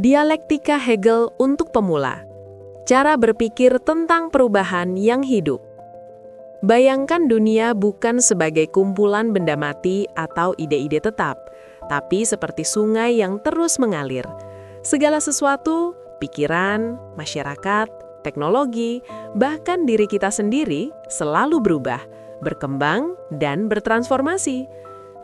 Dialektika Hegel untuk pemula. Cara berpikir tentang perubahan yang hidup. Bayangkan dunia bukan sebagai kumpulan benda mati atau ide-ide tetap, tapi seperti sungai yang terus mengalir. Segala sesuatu, pikiran, masyarakat, teknologi, bahkan diri kita sendiri selalu berubah, berkembang, dan bertransformasi.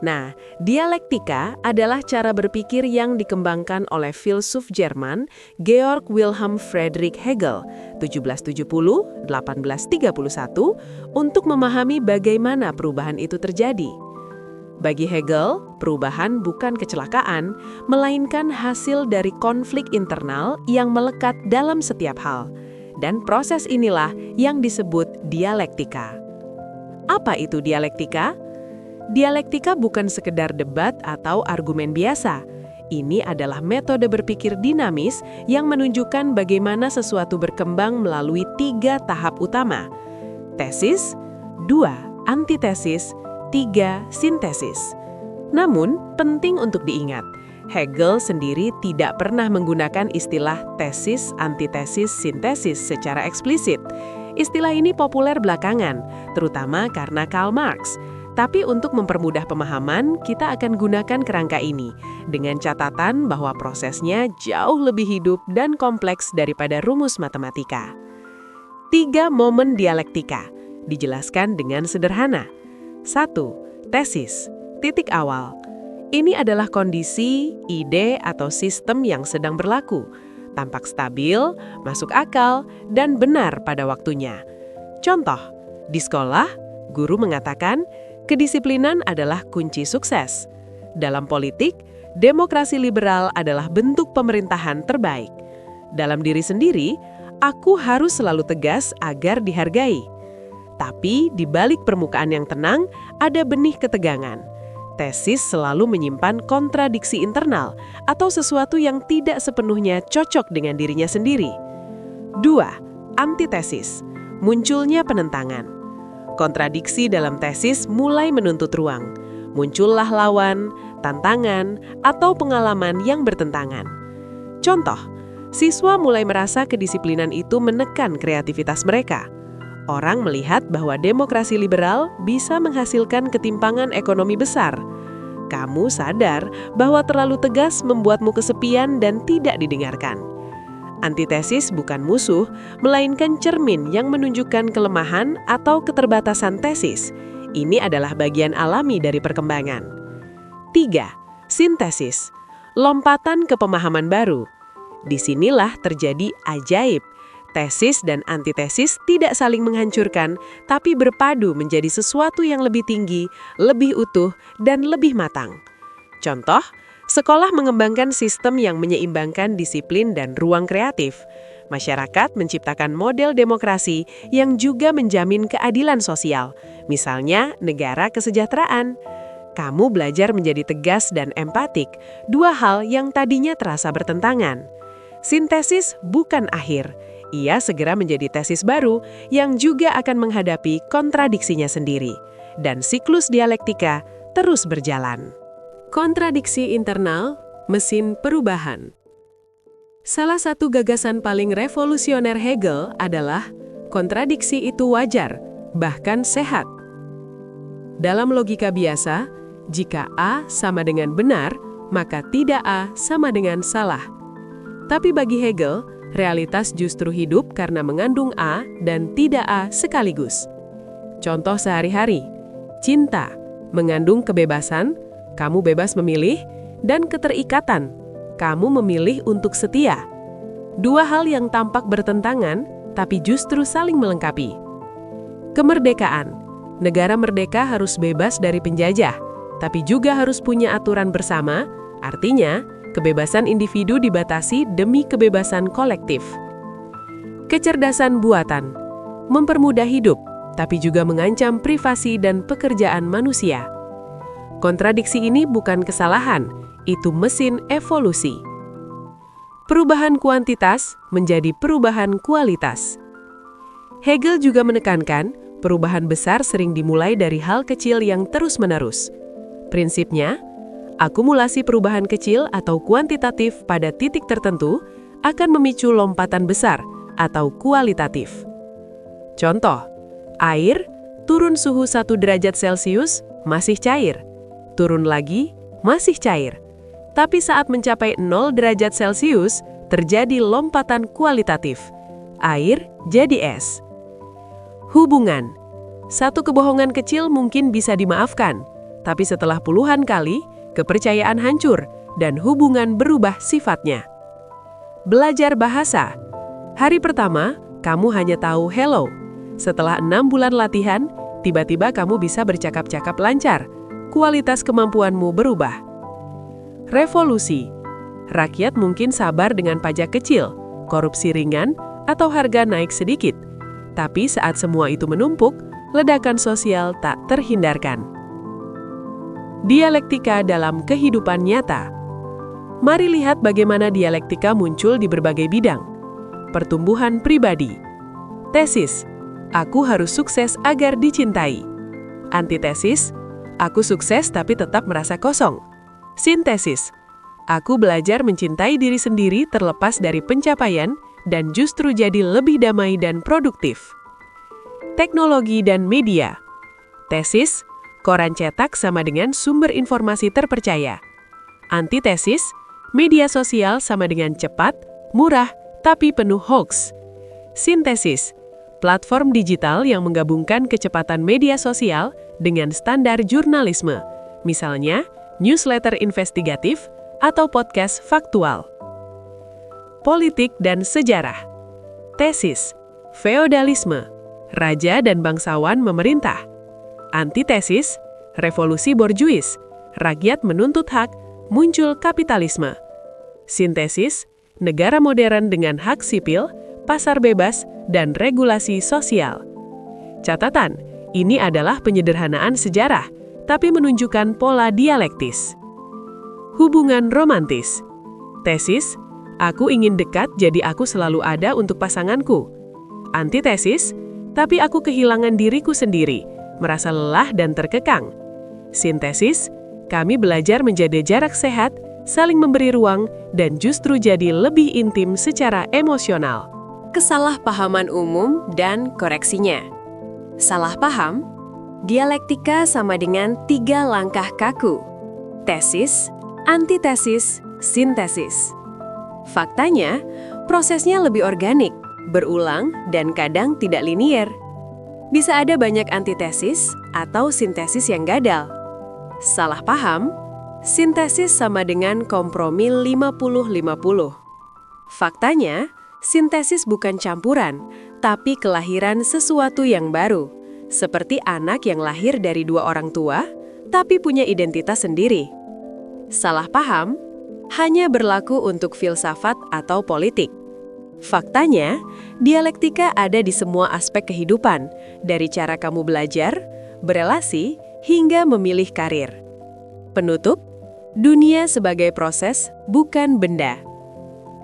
Nah, dialektika adalah cara berpikir yang dikembangkan oleh filsuf Jerman Georg Wilhelm Friedrich Hegel 1770-1831 untuk memahami bagaimana perubahan itu terjadi. Bagi Hegel, perubahan bukan kecelakaan, melainkan hasil dari konflik internal yang melekat dalam setiap hal. Dan proses inilah yang disebut dialektika. Apa itu dialektika? Dialektika bukan sekedar debat atau argumen biasa. Ini adalah metode berpikir dinamis yang menunjukkan bagaimana sesuatu berkembang melalui 3 tahap utama. Tesis, 2 antitesis, 3 sintesis. Namun, penting untuk diingat, Hegel sendiri tidak pernah menggunakan istilah tesis, antitesis, sintesis secara eksplisit. Istilah ini populer belakangan, terutama karena Karl Marx. Tapi untuk mempermudah pemahaman, kita akan gunakan kerangka ini, dengan catatan bahwa prosesnya jauh lebih hidup dan kompleks daripada rumus matematika. 3 momen dialektika, dijelaskan dengan sederhana. 1. Tesis, titik awal. Ini adalah kondisi, ide, atau sistem yang sedang berlaku, tampak stabil, masuk akal, dan benar pada waktunya. Contoh, di sekolah, guru mengatakan, kedisiplinan adalah kunci sukses. Dalam politik, demokrasi liberal adalah bentuk pemerintahan terbaik. Dalam diri sendiri, aku harus selalu tegas agar dihargai. Tapi di balik permukaan yang tenang, ada benih ketegangan. Tesis selalu menyimpan kontradiksi internal atau sesuatu yang tidak sepenuhnya cocok dengan dirinya sendiri. 2. Antitesis, munculnya penentangan. Kontradiksi dalam tesis mulai menuntut ruang. Muncullah lawan, tantangan, atau pengalaman yang bertentangan. Contoh, siswa mulai merasa kedisiplinan itu menekan kreativitas mereka. Orang melihat bahwa demokrasi liberal bisa menghasilkan ketimpangan ekonomi besar. Kamu sadar bahwa terlalu tegas membuatmu kesepian dan tidak didengarkan. Antitesis bukan musuh, melainkan cermin yang menunjukkan kelemahan atau keterbatasan tesis. Ini adalah bagian alami dari perkembangan. 3. Sintesis, lompatan ke pemahaman baru. Disinilah terjadi ajaib. Tesis dan antitesis tidak saling menghancurkan, tapi berpadu menjadi sesuatu yang lebih tinggi, lebih utuh, dan lebih matang. Contoh, sekolah mengembangkan sistem yang menyeimbangkan disiplin dan ruang kreatif. Masyarakat menciptakan model demokrasi yang juga menjamin keadilan sosial, misalnya negara kesejahteraan. Kamu belajar menjadi tegas dan empatik, 2 hal yang tadinya terasa bertentangan. Sintesis bukan akhir, ia segera menjadi tesis baru yang juga akan menghadapi kontradiksinya sendiri. Dan siklus dialektika terus berjalan. Kontradiksi internal, mesin perubahan. Salah satu gagasan paling revolusioner Hegel adalah kontradiksi itu wajar, bahkan sehat. Dalam logika biasa, jika A sama dengan benar, maka tidak A sama dengan salah. Tapi bagi Hegel, realitas justru hidup karena mengandung A dan tidak A sekaligus. Contoh sehari-hari, cinta mengandung kebebasan, kamu bebas memilih, dan keterikatan, kamu memilih untuk setia. 2 hal yang tampak bertentangan, tapi justru saling melengkapi. Kemerdekaan, negara merdeka harus bebas dari penjajah, tapi juga harus punya aturan bersama, artinya kebebasan individu dibatasi demi kebebasan kolektif. Kecerdasan buatan, mempermudah hidup, tapi juga mengancam privasi dan pekerjaan manusia. Kontradiksi ini bukan kesalahan, itu mesin evolusi. Perubahan kuantitas menjadi perubahan kualitas. Hegel juga menekankan, perubahan besar sering dimulai dari hal kecil yang terus-menerus. Prinsipnya, Akumulasi perubahan kecil atau kuantitatif pada titik tertentu akan memicu lompatan besar atau kualitatif. Contoh, air turun suhu 1 derajat Celcius masih cair, turun lagi masih cair. Tapi saat mencapai 0 derajat Celcius, terjadi lompatan kualitatif. Air jadi es. Hubungan. Satu kebohongan kecil mungkin bisa dimaafkan, tapi setelah puluhan kali, kepercayaan hancur dan hubungan berubah sifatnya. Belajar bahasa. Hari pertama, kamu hanya tahu hello. Setelah 6 bulan latihan, tiba-tiba kamu bisa bercakap-cakap lancar. Kualitas kemampuanmu berubah. Revolusi. Rakyat mungkin sabar dengan pajak kecil, korupsi ringan, atau harga naik sedikit. Tapi saat semua itu menumpuk, ledakan sosial tak terhindarkan. Dialektika dalam kehidupan nyata. Mari lihat bagaimana dialektika muncul di berbagai bidang. Pertumbuhan pribadi. Tesis, aku harus sukses agar dicintai. Antitesis, aku sukses tapi tetap merasa kosong. Sintesis, aku belajar mencintai diri sendiri terlepas dari pencapaian dan justru jadi lebih damai dan produktif. Teknologi dan media. Tesis, koran cetak sama dengan sumber informasi terpercaya. Antitesis, media sosial sama dengan cepat, murah, tapi penuh hoax. Sintesis, platform digital yang menggabungkan kecepatan media sosial dengan standar jurnalisme, misalnya newsletter investigatif atau podcast faktual. Politik dan sejarah. Tesis, feodalisme, raja dan bangsawan memerintah. Antitesis, revolusi borjuis, rakyat menuntut hak, muncul kapitalisme. Sintesis, negara modern dengan hak sipil, pasar bebas, dan regulasi sosial. Catatan, ini adalah penyederhanaan sejarah, tapi menunjukkan pola dialektis. Hubungan romantis. Tesis, aku ingin dekat jadi aku selalu ada untuk pasanganku. Antitesis, tapi aku kehilangan diriku sendiri, merasa lelah dan terkekang. Sintesis, kami belajar menjaga jarak sehat, saling memberi ruang, dan justru jadi lebih intim secara emosional. Kesalahpahaman umum dan koreksinya. Salah paham, dialektika sama dengan 3 langkah kaku. Tesis, antitesis, sintesis. Faktanya, prosesnya lebih organik, berulang, dan kadang tidak linier. Bisa ada banyak antitesis atau sintesis yang gagal. Salah paham, sintesis sama dengan kompromi 50-50. Faktanya, sintesis bukan campuran, tapi kelahiran sesuatu yang baru. Seperti anak yang lahir dari 2 orang tua, tapi punya identitas sendiri. Salah paham hanya berlaku untuk filsafat atau politik. Faktanya, dialektika ada di semua aspek kehidupan, dari cara kamu belajar, berelasi, hingga memilih karir. Penutup, dunia sebagai proses, bukan benda.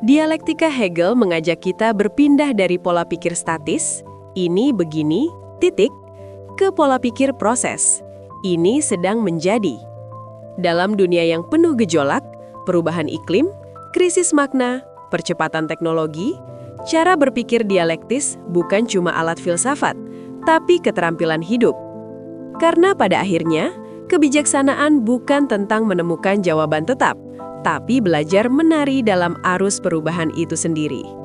Dialektika Hegel mengajak kita berpindah dari pola pikir statis, ini begini, titik, ke pola pikir proses, ini sedang menjadi. Dalam dunia yang penuh gejolak, perubahan iklim, krisis makna, percepatan teknologi, cara berpikir dialektis bukan cuma alat filsafat, tapi keterampilan hidup. Karena pada akhirnya, kebijaksanaan bukan tentang menemukan jawaban tetap, tapi belajar menari dalam arus perubahan itu sendiri.